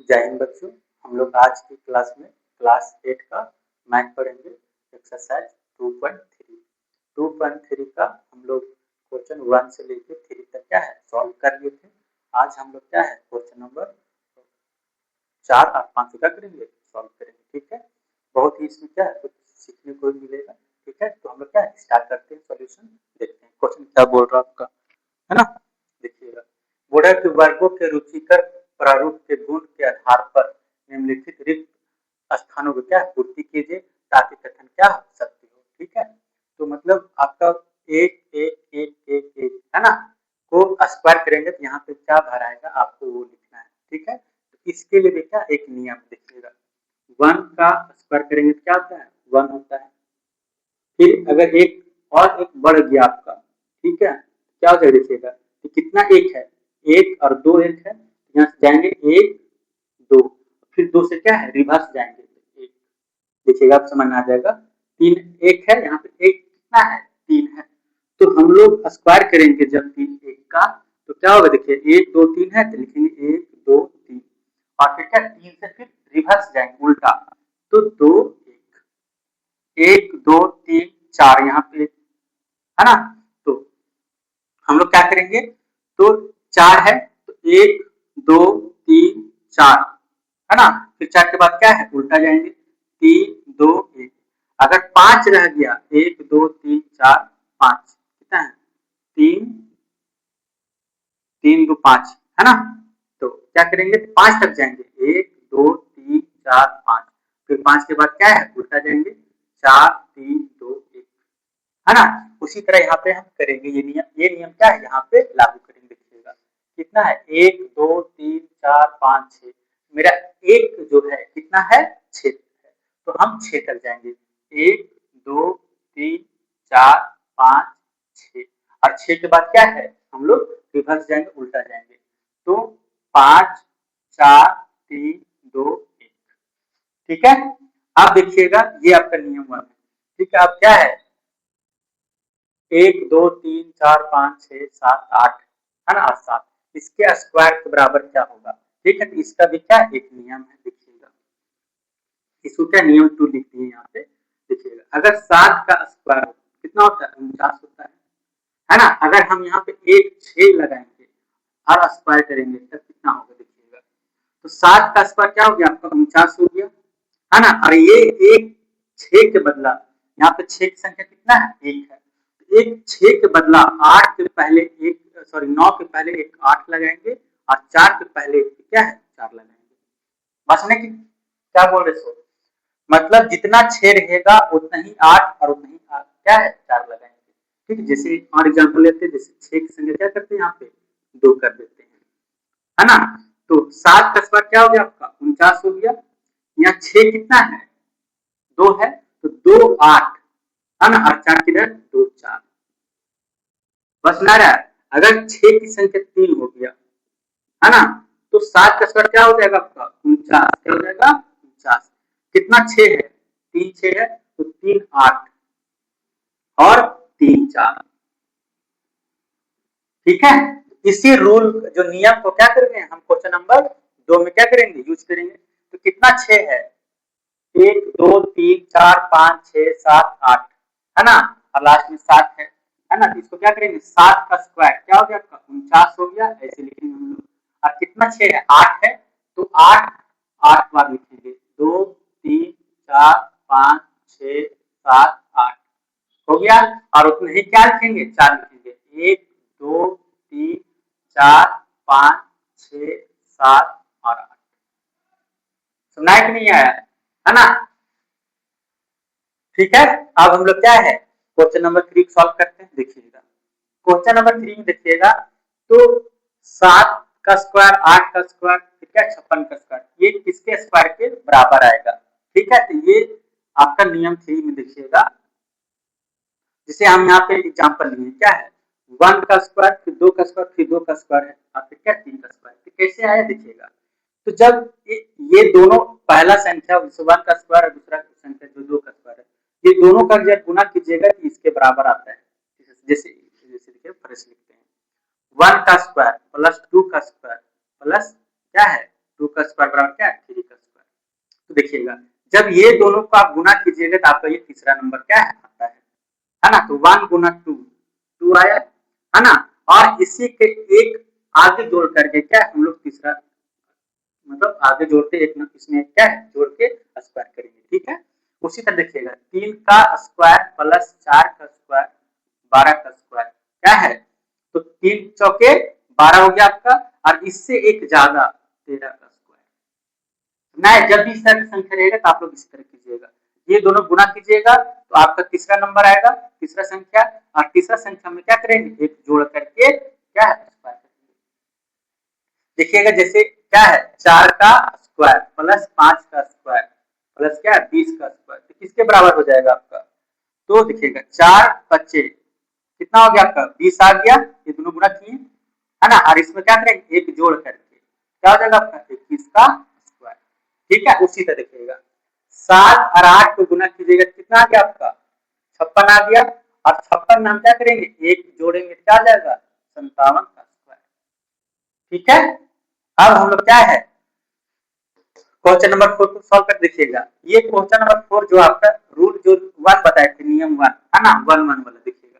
जय हिंद बच्चों, हम लोग आज की क्लास में क्लास 8 का मैथ पढ़ेंगे। एक्सरसाइज 2.3 का हम लोग क्वेश्चन 1 से लेके 3 तक क्या है सॉल्व कर लिए थे। आज हम लोग क्या है क्वेश्चन नंबर 4 और 5 का करेंगे, सॉल्व करेंगे। ठीक है, बहुत ही इसमें क्या है कुछ सीखने को मिलेगा। ठीक है, तो हम लोग क्या स्टार्ट करते हैं, सॉल्यूशन देखते हैं। क्वेश्चन क्या बोल रहा है आपका, है ना। देखिएगा, बोर्ड के वर्गों के रुचिकर प्रारूप के गुण के आधार पर निम्नलिखित रिक्त स्थानों को क्या पूर्ति कीजिए ताकि कथन क्या सत्य हो। ठीक है, तो मतलब आपका एक एक एक एक एक है ना को स्क्वायर करेंगे तो यहाँ पे क्या भर आएगा आपको वो लिखना है। ठीक है, तो इसके लिए भी क्या एक नियम देखिएगा, 1 का स्क्वायर करेंगे तो क्या होता है 1 होता है। फिर अगर एक और एक बढ़ गया आपका, ठीक है, क्या हो जाएगा देखिएगा कि कितना एक है, एक और दो एक है, यहाँ से जाएंगे एक दो, फिर दो से क्या है रिवर्स जाएंगे एक, देखिएगा आप समझ में आ जाएगा। तीन एक है, यहाँ पे एक कितना है 3 है, तो हम लोग स्क्वायर करेंगे जब 3 एक का तो क्या होगा देखिए 1 2 3 है तो लिखेंगे 1 2 3 और फिर क्या 3 से फिर रिवर्स जाएंगे उल्टा, तो 2 1 2 3 4 यहाँ पे है ना। तो हम लोग क्या करेंगे, तो 4 है तो 1 2 3 4 है ना, फिर 4 के बाद क्या है उल्टा जाएंगे 3 2 1। अगर 5 रह गया 1 2 3 4 5 कितना है 3 3 2 5 है ना, तो क्या करेंगे 5 तक जाएंगे 1 2 3 4 5, फिर 5 के बाद क्या है उल्टा जाएंगे 4 3 2 1 है ना। उसी तरह यहाँ पे हम करेंगे ये नियम क्या है यहाँ पे लागू करेंगे। देखिएगा कितना है 1 2 3 4 5 6, मेरा एक जो है कितना है 6 है, तो हम 6 तक जाएंगे 1 2 3 4 5 6 और 6 के बाद क्या है हम लोग रिवर्स जाएंगे उल्टा जाएंगे, तो 5 4 3 2 1। ठीक है, अब देखिएगा ये आपका नियम 1 है। ठीक है, अब क्या है 1 2 3 4 5 6 7 8 है ना, 7 इसके स्क्वायर के बराबर क्या होगा। ठीक है, तो इसका भी क्या एक नियम है, देखिएगा इसको क्या नियम 2 लिखते हैं यहाँ पे। देखिएगा अगर 7 का स्क्वायर कितना होता है 49 होता है ना। अगर हम यहाँ पे एक 6 लगाएंगे और स्क्वायर करेंगे तब कितना होगा देखिएगा, तो 7 का स्क्वायर क्या हो गया आपका 49 हो गया है ना, और ये एक 6 के बदला यहाँ पे 6 की संख्या कितना है एक है, तो एक 6 के बदला 8 के पहले एक 9 के पहले एक 8 लगाएंगे और 4 के पहले क्या है 4 लगाएंगे। बचने की क्या बोल रहे सो, मतलब जितना 6 रहेगा उतना ही 8 और उतना ही क्या है 4 लगाएंगे। ठीक है, जैसे और एग्जांपल लेते हैं, जैसे 6 की संख्या क्या करते हैं यहाँ पे 2 कर देते हैं है ना, तो 7 का स्क्वायर क्या हो गया आपका 49 हो गया, यहाँ 6 कितना है 2 है तो 2 8 है ना, और 4 किधर 2 4 बस ना रहा। अगर 6 की संख्या 3 हो गया है ना, तो 7 का स्क्वायर क्या हो जाएगा आपका 49, क्या हो जाएगा 49, कितना 6 है 3 6 है तो 3 8 और 3 4। ठीक है, इसी रूल जो नियम को क्या करेंगे हम क्वेश्चन नंबर 2 में क्या करेंगे यूज करेंगे, तो कितना 6 है 1 2 3 4 5 6 7 8 है ना, और लास्ट में 7 है ना, तो इसको क्या करेंगे 7 का स्क्वायर क्या हो गया आपका 49 हो गया, ऐसे लिखेंगे हम लोग। और कितना 6 है 8 है तो 8 8 बार लिखेंगे 2 3 4 5 6 7 8 हो गया, और उतने ही क्या लिखेंगे 4 लिखेंगे 1 2 3 4 5 6 7 और 8। सुनाई कि नहीं आया है ना। ठीक है, अब हम लोग क्या है क्वेश्चन नंबर 3 सॉल्व करते हैं। देखिएगा क्वेश्चन नंबर 3 में देखिएगा, तो 7 का स्क्वायर 8 का स्क्वायर ठीक है 56 का स्क्वायर, ये किसके स्क्वायर के बराबर आएगा। ठीक है, तो ये आपका नियम 3 में देखिएगा, जिसे हम यहाँ पे एग्जाम्पल लिए क्या है 1 का स्क्वायर फिर 2 का स्क्वायर फिर 2 का स्क्वायर है और फिर क्या 3 का स्क्वायर, तो कैसे आया देखिएगा, तो जब ये दोनों पहला संख्या 1 का स्क्वायर और दूसरा संख्या जो 2 का स्क्वायर है, ये दोनों का जब गुना कीजिएगा कि इसके बराबर आता है। जैसे जैसे देखिए फर्स्ट लिखते हैं 1 का स्क्वायर प्लस 2 का स्क्वायर प्लस क्या है 2 का स्क्वायर बराबर क्या है 3 का स्क्वायर। तो देखिएगा जब ये दोनों को आप गुना कीजिएगा तो आपका ये तीसरा नंबर क्या है आता है ना। तो 1 गुना 2 आया है ना, और इसी के एक आगे जोड़ करके क्या हम लोग तीसरा मतलब आगे जोड़ते एक इसमें क्या है जोड़ के स्क्वायर करेंगे, ठीक है। उसी तरह देखिएगा 3 का स्क्वायर प्लस 4 का स्क्वायर 12 का स्क्वायर क्या है, तो 3 चौके 12 हो गया आपका, और इससे एक ज्यादा 13 का स्क्वायर। नहीं, जब भी इस तरह की संख्या रहेगा तो आप लोग इस तरह कीजिएगा, ये दोनों गुना कीजिएगा तो आपका तीसरा नंबर आएगा, तीसरा संख्या, और तीसरा संख्या में क्या करेंगे एक जोड़ करके क्या है स्क्वायर करेंगे। देखिएगा जैसे क्या है 4 का स्क्वायर प्लस 5 का स्क्वायर प्लस क्या है 20 का स्क्वायर, तो किसके बराबर हो जाएगा आपका, तो देखिएगा 4 बच्चे कितना हो गया आपका 20 आ गया, ये दोनों गुना किए है ना, और इसमें क्या करेंगे एक जोड़ करके क्या हो जाएगा आपका 21 का स्क्वायर, ठीक है। उसी तरह देखिएगा 7 और 8 को गुना कीजिएगा कितना आ गया आपका 56 आ गया, और 56 में हम क्या करेंगे एक जोड़ेंगे क्या आ जाएगा 57 का स्क्वायर, ठीक है। अब हम लोग क्या है क्वेश्चन नंबर 4 को सॉल्व कर देखिएगा। ये क्वेश्चन नंबर 4 जो आपका रूल जो 1 बताए थे नियम 1 है ना 1 1 वाला देखिएगा,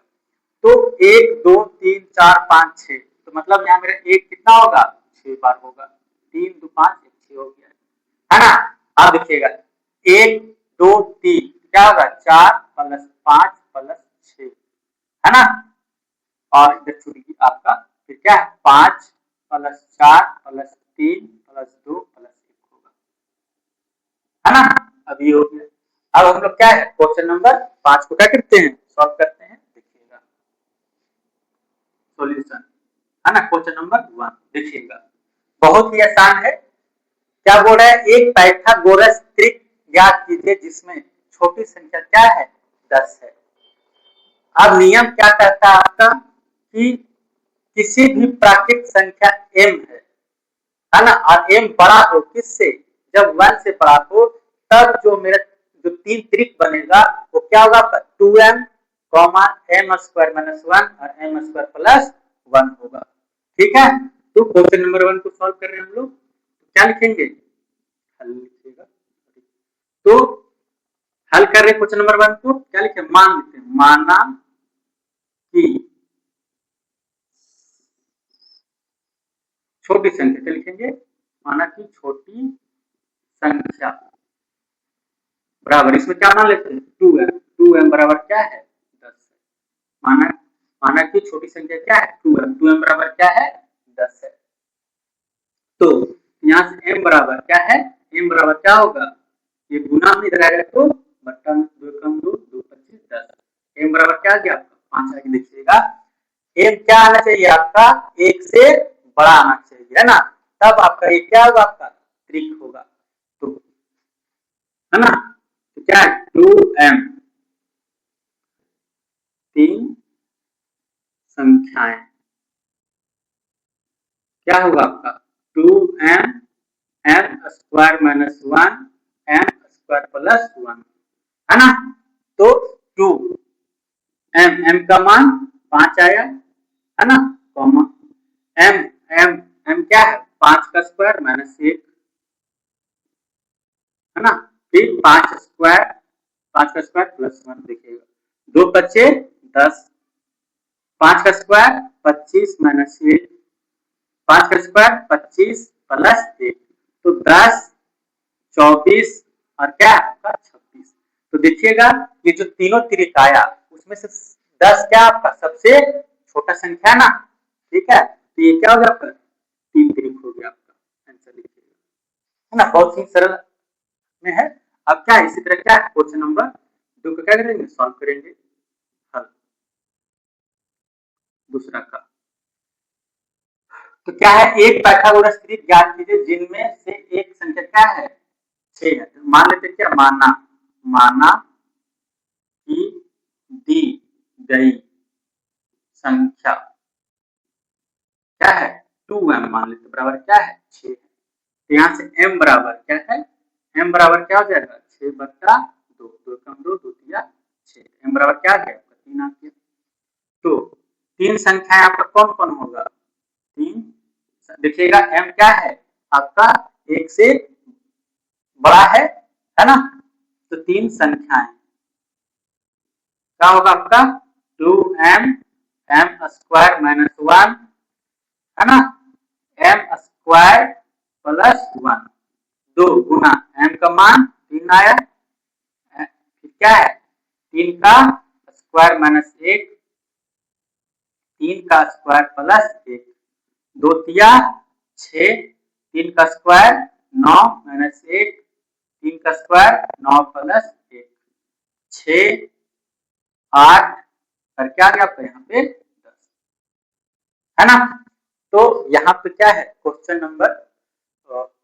तो 1 2 3 4 5 6, तो मतलब यहाँ मेरा 1 कितना होगा 6 बार होगा, 3 2 5 6 हो गया है ना। अब देखिएगा 1 2 3 क्या होगा 4 प्लस 5 प्लस 6 है ना, और इधर छूटिए आपका फिर क्या है 5 प्लस 4 प्लस 3 प्लस 2 प्लस 1 होगा है ना। अब ये हो गया। अब हम लोग क्या है क्वेश्चन नंबर 5 को क्या करते हैं सॉल्व करते हैं, देखिएगा सॉल्यूशन है ना क्वेश्चन नंबर 1 देखिएगा बहुत ही आसान है। क्या बोल रहा है एक पाइथागोरस त्रिक ज्ञात कीजिए जिसमें छोटी संख्या क्या है 10 है। अब नियम क्या कहता है आपका कि किसी भी प्राकृत संख्या m है ना, और m बड़ा हो किससे जब 1 से बड़ा हो, तब जो मेरा जो तीन त्रिक बनेगा वो क्या होगा आपका 2m m स्क्वायर माइनस 1 और m स्क्वायर प्लस 1 होगा, ठीक है। तो क्वेश्चन नंबर 1 को सॉल्व कर रहे हैं हम लोग, क्या लिखेंगे हल लिखिएगा, तो हल कर रहे क्वेश्चन नंबर 1 को क्या लिखे मान लिखते हैं, माना कि छोटी संख्या क्या लिखेंगे माना कि छोटी संख्या बराबर इसमें क्या मान लेते हैं 2m बराबर क्या है 10 है, माना माना कि छोटी संख्या क्या है 2m बराबर क्या है 10 है। तो यहाँ से m बराबर क्या है m बराबर क्या होगा, ये गुना में इधर आएगा तो बट्टा में 2 कम 2 2 25 10, m बराबर क्या आ गया आपका 5 आगे देखिएगा। m क्या आना चाहिए आपका 1 से बड़ा आना चाहिए है ना, तब आपका ये क्या होगा आपका त्रिक होगा, तो है ना, तो क्या है 2m तीन संख्याएं क्या होगा आपका 2m m square minus 1 m square plus 1 है ना, तो 2m का मान 5 आया है ना, कॉमा m m m क्या है 5 का स्क्वायर माइनस 1 है ना, फिर 5 का स्क्वायर प्लस 1 देखिएगा 2 बचे 10, 5 का स्क्वायर 25 माइनस 1 5 का स्क्वायर 25 प्लस 1, तो 10 24 और क्या आपका 26। तो देखिएगा ये जो तीनों त्रिक आया उसमें से 10 क्या आपका सबसे छोटा संख्या है ना, ठीक है, तो ये क्या हो गया आपका तीन त्रिक हो गया आपका आंसर लिखिएगा है ना, बहुत ही सरल में है। अब क्या इसी तरह क्या क्वेश्चन नंबर 2 को क्या करेंगे सॉल्व करेंगे हल दूसरा का, तो क्या है एक पाइथागोरस त्रिक ज्ञात कीजिए जिनमें से एक संख्या क्या है 6 है, तो मान लेते क्या माना माना कि दी गई संख्या क्या है 2m मान लेते बराबर क्या है 6 है, तो यहाँ से m बराबर क्या है m बराबर क्या हो जाएगा 6 बट्टा 2 2 कम 2 2 दिया 6, m बराबर क्या आ गया 3 आ गया। तो तीन संख्या यहाँ पर कौन कौन होगा तीन देखिएगा m क्या है आपका 1 से बड़ा है ना। तो 3 संख्याएं क्या होगा आपका 2m m स्क्वायर माइनस 1 है ना, m स्क्वायर प्लस 1 2 गुना m का मान 3 आया, फिर क्या है 3 का स्क्वायर माइनस 1 3 का स्क्वायर प्लस 1 2 तिया 6 3 का स्क्वायर 9 माइनस 1 3 का स्क्वायर 9 प्लस 1 6 8 और क्या गया आपका यहाँ पे 10 है ना। तो यहाँ पे क्या है क्वेश्चन नंबर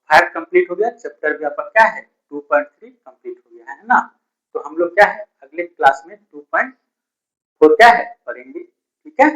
5 कंप्लीट हो गया, चैप्टर भी आपका क्या है 2.3 कंप्लीट हो गया है ना। तो हम लोग क्या है अगले क्लास में 2.4 क्या है पढ़ेंगे, ठीक है।